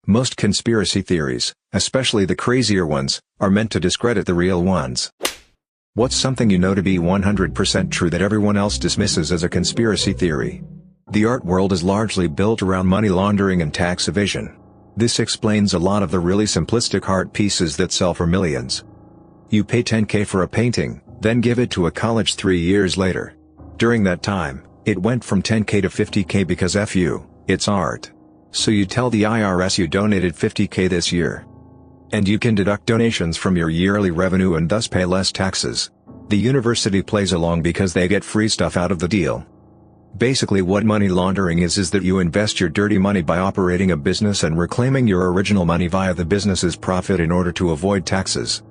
Most conspiracy theories, especially the crazier ones, are meant to discredit the real ones. What's something you know to be 100% true that everyone else dismisses as a conspiracy theory? The art world is largely built around money laundering and tax evasion. This explains a lot of the really simplistic art pieces that sell for millions. You pay $10K for a painting, then give it to a college 3 years later. During that time, it went from $10K to $50K because F you, it's art. So you tell the IRS you donated $50K this year. And you can deduct donations from your yearly revenue and thus pay less taxes. The university plays along because they get free stuff out of the deal. Basically what money laundering is that you invest your dirty money by operating a business and reclaiming your original money via the business's profit in order to avoid taxes.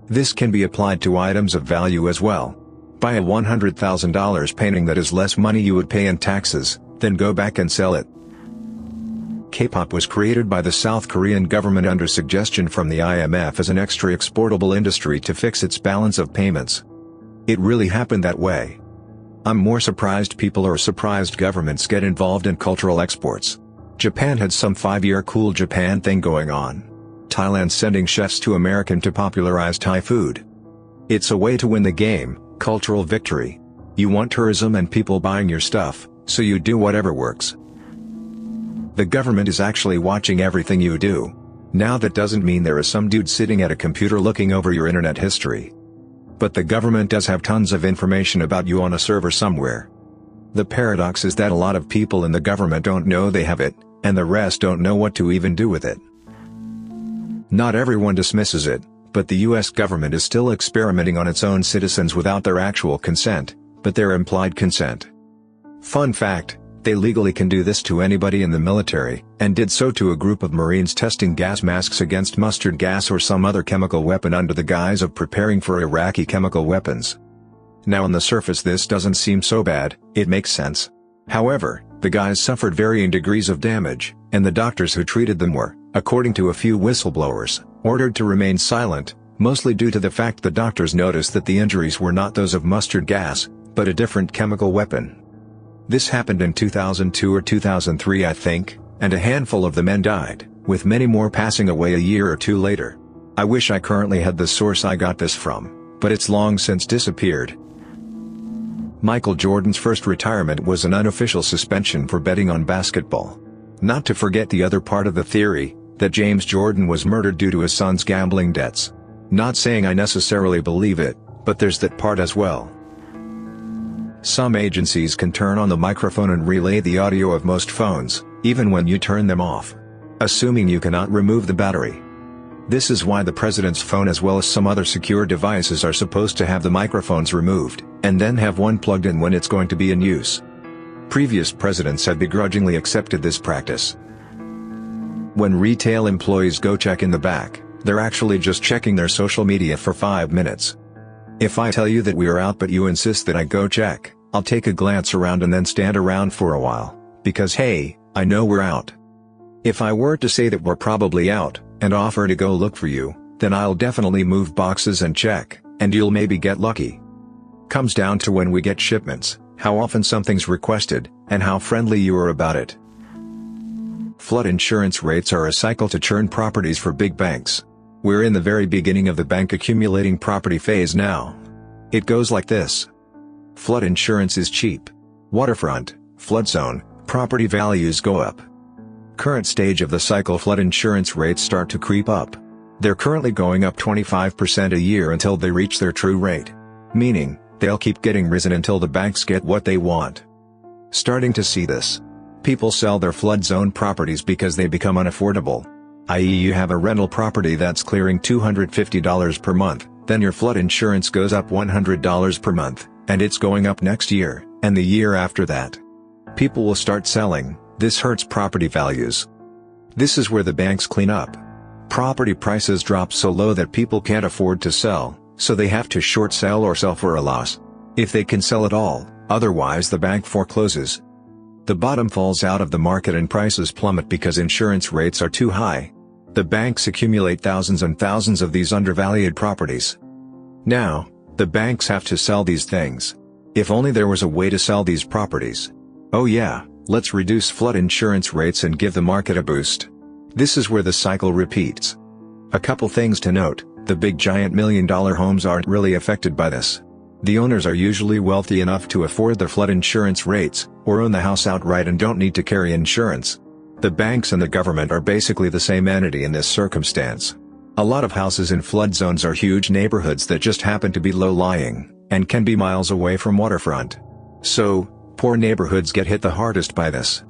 This can be applied to items of value as well. Buy a $100,000 painting that is less money you would pay in taxes, then go back and sell it. K-pop was created by the South Korean government under suggestion from the IMF as an extra exportable industry to fix its balance of payments. It really happened that way. I'm more surprised people or surprised governments get involved in cultural exports. Japan had some 5-year cool Japan thing going on. Thailand sending chefs to America to popularize Thai food. It's a way to win the game, cultural victory. You want tourism and people buying your stuff, so you do whatever works. The government is actually watching everything you do. Now that doesn't mean there is some dude sitting at a computer looking over your internet history. But the government does have tons of information about you on a server somewhere. The paradox is that a lot of people in the government don't know they have it, and the rest don't know what to even do with it. Not everyone dismisses it, but the US government is still experimenting on its own citizens without their actual consent, but their implied consent. Fun fact, they legally can do this to anybody in the military, and did so to a group of Marines testing gas masks against mustard gas or some other chemical weapon under the guise of preparing for Iraqi chemical weapons. Now on the surface this doesn't seem so bad, it makes sense. However, the guys suffered varying degrees of damage, and the doctors who treated them were, according to a few whistleblowers, ordered to remain silent, mostly due to the fact the doctors noticed that the injuries were not those of mustard gas, but a different chemical weapon. This happened in 2002 or 2003 I think, and a handful of the men died, with many more passing away a year or two later. I wish I currently had the source I got this from, but it's long since disappeared. Michael Jordan's first retirement was an unofficial suspension for betting on basketball. Not to forget the other part of the theory, that James Jordan was murdered due to his son's gambling debts. Not saying I necessarily believe it, but there's that part as well. Some agencies can turn on the microphone and relay the audio of most phones, even when you turn them off. Assuming you cannot remove the battery. This is why the president's phone as well as some other secure devices are supposed to have the microphones removed, and then have one plugged in when it's going to be in use. Previous presidents have begrudgingly accepted this practice. When retail employees go check in the back, they're actually just checking their social media for 5 minutes. If I tell you that we are out but you insist that I go check, I'll take a glance around and then stand around for a while, because hey, I know we're out. If I were to say that we're probably out, and offer to go look for you, then I'll definitely move boxes and check, and you'll maybe get lucky. Comes down to when we get shipments, how often something's requested, and how friendly you are about it. Flood insurance rates are a cycle to churn properties for big banks. We're in the very beginning of the bank accumulating property phase now. It goes like this. Flood insurance is cheap. Waterfront, flood zone, property values go up. Current stage of the cycle, flood insurance rates start to creep up. They're currently going up 25% a year until they reach their true rate. Meaning, they'll keep getting risen until the banks get what they want. Starting to see this. People sell their flood zone properties because they become unaffordable. I.e. you have a rental property that's clearing $250 per month, then your flood insurance goes up $100 per month, and it's going up next year, and the year after that. People will start selling. This hurts property values. This is where the banks clean up. Property prices drop so low that people can't afford to sell, so they have to short sell or sell for a loss. If they can sell at all, otherwise the bank forecloses. The bottom falls out of the market and prices plummet because insurance rates are too high. The banks accumulate thousands and thousands of these undervalued properties. Now, the banks have to sell these things. If only there was a way to sell these properties. Oh yeah, let's reduce flood insurance rates and give the market a boost. This is where the cycle repeats. A couple things to note: the big giant million-dollar homes aren't really affected by this. The owners are usually wealthy enough to afford the flood insurance rates, or own the house outright and don't need to carry insurance. The banks and the government are basically the same entity in this circumstance. A lot of houses in flood zones are huge neighborhoods that just happen to be low-lying, and can be miles away from waterfront. So, poor neighborhoods get hit the hardest by this.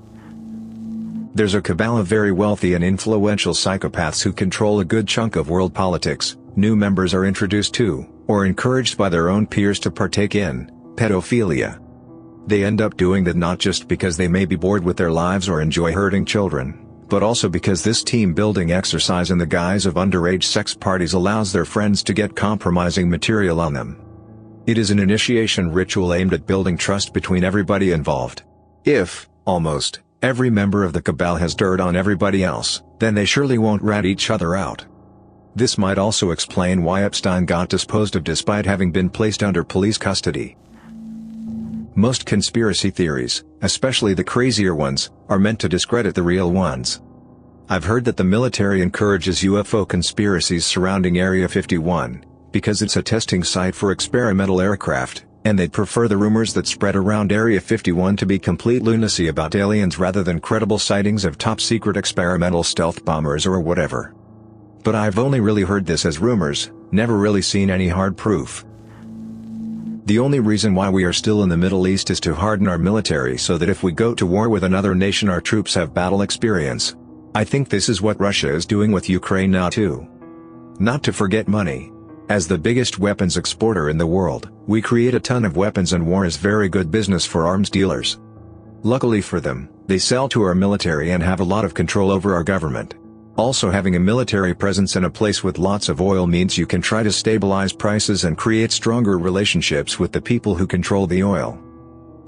There's a cabal of very wealthy and influential psychopaths who control a good chunk of world politics. New members are introduced to, or encouraged by their own peers to partake in, pedophilia. They end up doing that not just because they may be bored with their lives or enjoy hurting children, but also because this team-building exercise in the guise of underage sex parties allows their friends to get compromising material on them. It is an initiation ritual aimed at building trust between everybody involved. If, almost, every member of the cabal has dirt on everybody else, then they surely won't rat each other out. This might also explain why Epstein got disposed of despite having been placed under police custody. Most conspiracy theories, especially the crazier ones, are meant to discredit the real ones. I've heard that the military encourages UFO conspiracies surrounding Area 51, because it's a testing site for experimental aircraft, and they'd prefer the rumors that spread around Area 51 to be complete lunacy about aliens rather than credible sightings of top-secret experimental stealth bombers or whatever. But I've only really heard this as rumors, never really seen any hard proof. The only reason why we are still in the Middle East is to harden our military so that if we go to war with another nation our troops have battle experience. I think this is what Russia is doing with Ukraine now too. Not to forget money. As the biggest weapons exporter in the world, we create a ton of weapons and war is very good business for arms dealers. Luckily for them, they sell to our military and have a lot of control over our government. Also, having a military presence in a place with lots of oil means you can try to stabilize prices and create stronger relationships with the people who control the oil.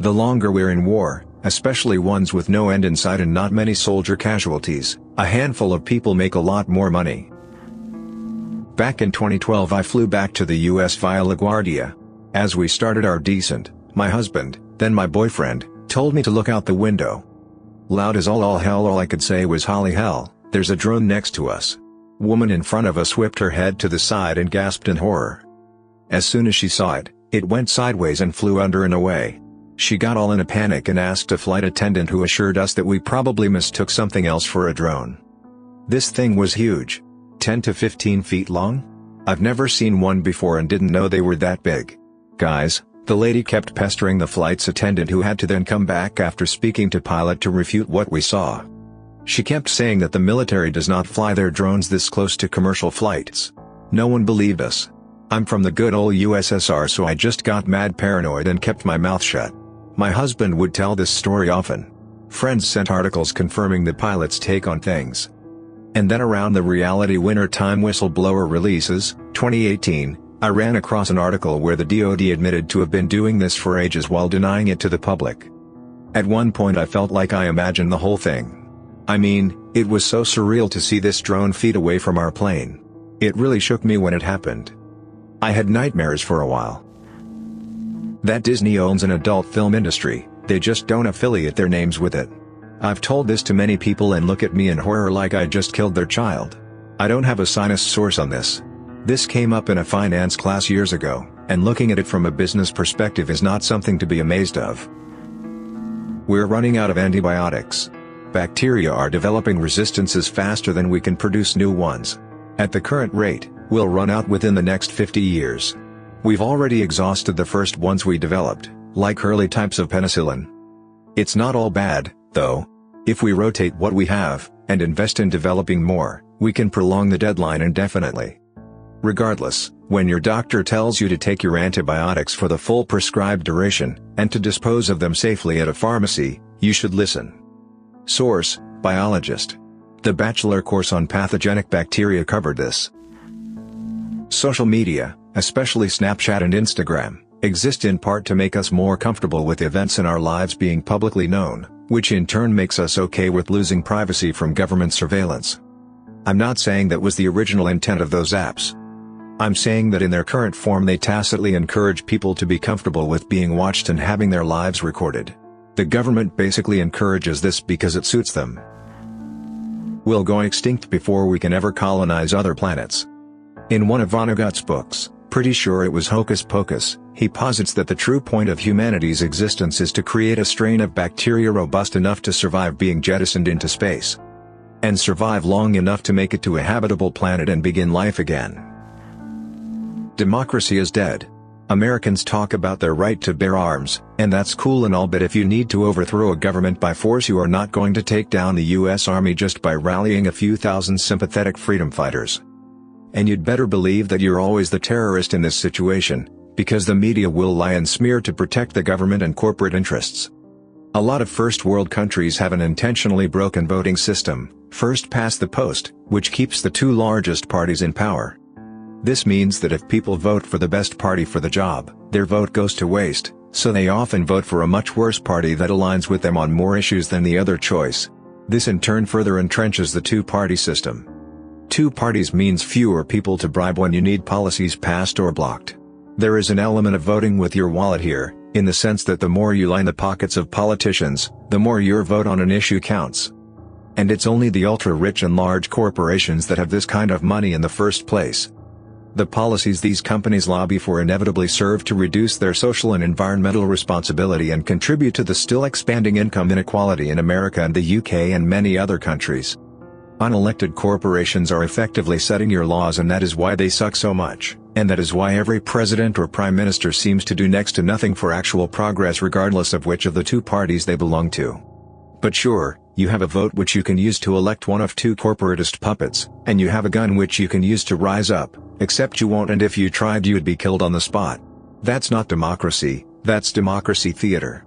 The longer we're in war, especially ones with no end in sight and not many soldier casualties, a handful of people make a lot more money. Back in 2012 I flew back to the US via LaGuardia. As we started our descent, my husband, then my boyfriend, told me to look out the window. Loud as all hell, all I could say was "Holly hell, there's a drone next to us." Woman in front of us whipped her head to the side and gasped in horror. As soon as she saw it, it went sideways and flew under and away. She got all in a panic and asked a flight attendant who assured us that we probably mistook something else for a drone. This thing was huge. 10 to 15 feet long? I've never seen one before and didn't know they were that big. Guys, the lady kept pestering the flight's attendant who had to then come back after speaking to pilot to refute what we saw. She kept saying that the military does not fly their drones this close to commercial flights. No one believed us. I'm from the good old USSR, so I just got mad paranoid and kept my mouth shut. My husband would tell this story often. Friends sent articles confirming the pilot's take on things. And then around the reality winter time whistleblower releases, 2018, I ran across an article where the DoD admitted to have been doing this for ages while denying it to the public. At one point I felt like I imagined the whole thing. I mean, it was so surreal to see this drone feet away from our plane. It really shook me when it happened. I had nightmares for a while. That Disney owns an adult film industry, they just don't affiliate their names with it. I've told this to many people and look at me in horror like I just killed their child. I don't have a sinus source on this. This came up in a finance class years ago, and looking at it from a business perspective is not something to be amazed of. We're running out of antibiotics. Bacteria are developing resistances faster than we can produce new ones. At the current rate, we'll run out within the next 50 years. We've already exhausted the first ones we developed, like early types of penicillin. It's not all bad, though. If we rotate what we have, and invest in developing more, we can prolong the deadline indefinitely. Regardless, when your doctor tells you to take your antibiotics for the full prescribed duration, and to dispose of them safely at a pharmacy, you should listen. Source: Biologist. The bachelor course on pathogenic bacteria covered this. Social media, especially Snapchat and Instagram, exist in part to make us more comfortable with events in our lives being publicly known, which in turn makes us okay with losing privacy from government surveillance. I'm not saying that was the original intent of those apps. I'm saying that in their current form they tacitly encourage people to be comfortable with being watched and having their lives recorded. The government basically encourages this because it suits them. We'll go extinct before we can ever colonize other planets. In one of Vonnegut's books, pretty sure it was Hocus Pocus, he posits that the true point of humanity's existence is to create a strain of bacteria robust enough to survive being jettisoned into space. And survive long enough to make it to a habitable planet and begin life again. Democracy is dead. Americans talk about their right to bear arms, and that's cool and all, but if you need to overthrow a government by force, you are not going to take down the US Army just by rallying a few thousand sympathetic freedom fighters. And you'd better believe that you're always the terrorist in this situation, because the media will lie and smear to protect the government and corporate interests. A lot of first world countries have an intentionally broken voting system, first past the post, which keeps the two largest parties in power. This means that if people vote for the best party for the job, their vote goes to waste, so they often vote for a much worse party that aligns with them on more issues than the other choice. This in turn further entrenches the two-party system. Two parties means fewer people to bribe when you need policies passed or blocked. There is an element of voting with your wallet here, in the sense that the more you line the pockets of politicians, the more your vote on an issue counts. And it's only the ultra-rich and large corporations that have this kind of money in the first place. The policies these companies lobby for inevitably serve to reduce their social and environmental responsibility and contribute to the still expanding income inequality in America and the UK and many other countries. Unelected corporations are effectively setting your laws, and that is why they suck so much, and that is why every president or prime minister seems to do next to nothing for actual progress regardless of which of the two parties they belong to. But sure, you have a vote which you can use to elect one of two corporatist puppets, and you have a gun which you can use to rise up, except you won't, and if you tried you'd be killed on the spot. That's not democracy, that's democracy theater.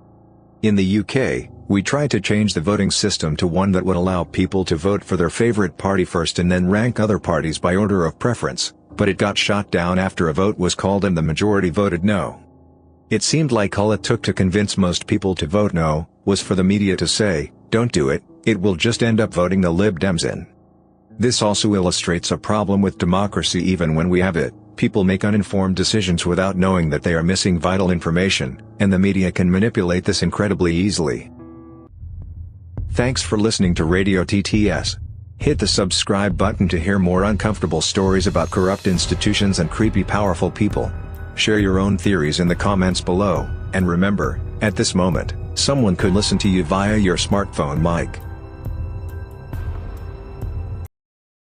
In the UK, we tried to change the voting system to one that would allow people to vote for their favorite party first and then rank other parties by order of preference, but it got shot down after a vote was called and the majority voted no. It seemed like all it took to convince most people to vote no, was for the media to say, "Don't do it, it will just end up voting the Lib Dems in." This also illustrates a problem with democracy. Even when we have it, people make uninformed decisions without knowing that they are missing vital information, and the media can manipulate this incredibly easily. Thanks for listening to Radio TTS. Hit the subscribe button to hear more uncomfortable stories about corrupt institutions and creepy powerful people. Share your own theories in the comments below, and remember, at this moment, someone could listen to you via your smartphone mic.